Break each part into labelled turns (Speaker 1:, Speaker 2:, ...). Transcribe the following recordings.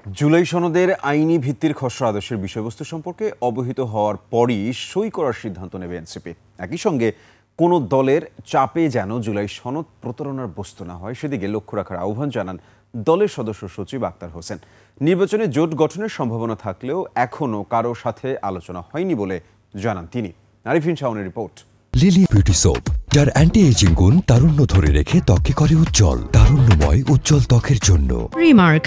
Speaker 1: জুলাই সনদের আইনি ভিত্তির খসড়া আদেশের বিষয়বস্তু সম্পর্কে অবহিত হওয়ার পরই সই করার সিদ্ধান্ত নেবে এনসিপি। একই সঙ্গে কোনো দলের চাপে যেন জুলাই সনদ প্রতারণার বস্তু না হয় সেদিকে লক্ষ্য রাখার আহ্বান জানান দলের সদস্য সচিব আক্তার হোসেন। নির্বাচনে জোট গঠনের সম্ভাবনা থাকলেও এখনও কারো সাথে আলোচনা হয়নি বলে জানান তিনি। আরিফিন শাওনের রিপোর্ট।
Speaker 2: লিলি বিউটি সোপ, যার অ্যান্টি এজিং গুণ তারুণ্য ধরে রেখে ত্বককে করে উজ্জ্বল। তারুণ্যময় উজ্জ্বল ত্বকের জন্য রিমার্ক।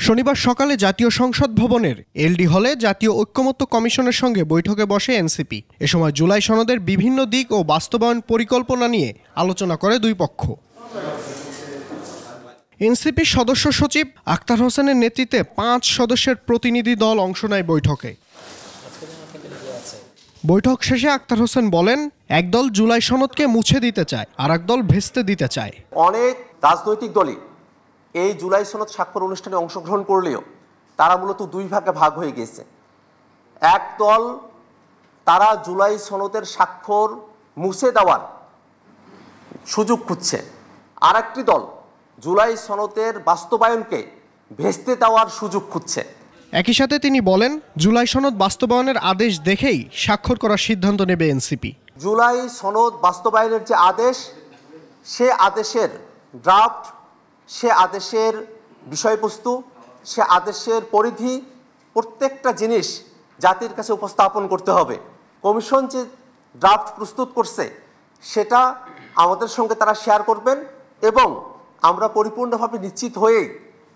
Speaker 3: শনিবার সকালে জাতীয় সংসদ ভবনের এলডি হলে জাতীয় ঐক্যমত্য কমিশনের সঙ্গে বৈঠকে বসে এনসিপি। এ সময় জুলাই সনদের বিভিন্ন দিক ও বাস্তবায়ন পরিকল্পনা নিয়ে আলোচনা করে দুই পক্ষ। এনসিপির সদস্য সচিব আক্তার হোসেনের নেতৃত্বে 5 সদস্যের প্রতিনিধি দল অংশ নেয় বৈঠকে। বৈঠক শেষে আক্তার হোসেন বলেন, একদল জুলাই সনদকে মুছে দিতে চায়, আর একদল ভেস্তে দিতে চায়।
Speaker 4: অনেক রাজনৈতিক দলই এই জুলাই সনদ স্বাক্ষর অনুষ্ঠানে অংশগ্রহণ করলেও তারা মূলত দুই ভাগে ভাগ হয়ে গেছে। এক দল তারা জুলাই সনদের স্বাক্ষর মুছে দেওয়ার সুযোগ খুঁজছে, আর একটি দল জুলাই সনদের বাস্তবায়নকে ভেস্তে দেওয়ার সুযোগ খুঁজছে।
Speaker 3: একই সাথে তিনি বলেন, জুলাই সনদ বাস্তবায়নের আদেশ দেখেই স্বাক্ষর করার সিদ্ধান্ত নেবে এনসিপি।
Speaker 4: জুলাই সনদ বাস্তবায়নের যে আদেশ, সে আদেশের ড্রাফট, সে আদেশের বিষয়বস্তু, সে আদেশের পরিধি, প্রত্যেকটা জিনিস জাতির কাছে উপস্থাপন করতে হবে। কমিশন যে ড্রাফট প্রস্তুত করছে সেটা আমাদের সঙ্গে তারা শেয়ার করবেন এবং আমরা পরিপূর্ণভাবে নিশ্চিত হয়েই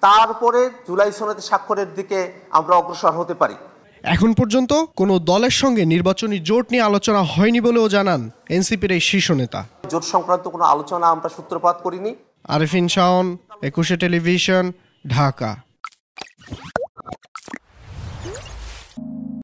Speaker 4: তারপরে জুলাই সনদে স্বাক্ষরের দিকে আমরা অগ্রসর হতে পারি।
Speaker 3: এখন পর্যন্ত কোনো দলের সঙ্গে নির্বাচনী জোট নিয়ে আলোচনা হয়নি বলেও জানান এনসিপির এই শীর্ষ নেতা।
Speaker 4: জোট সংক্রান্ত কোনো আলোচনা আমরা সূত্রপাত করিনি।
Speaker 3: আরিফিন শাওন, 21 টেলিভিশন, ঢাকা।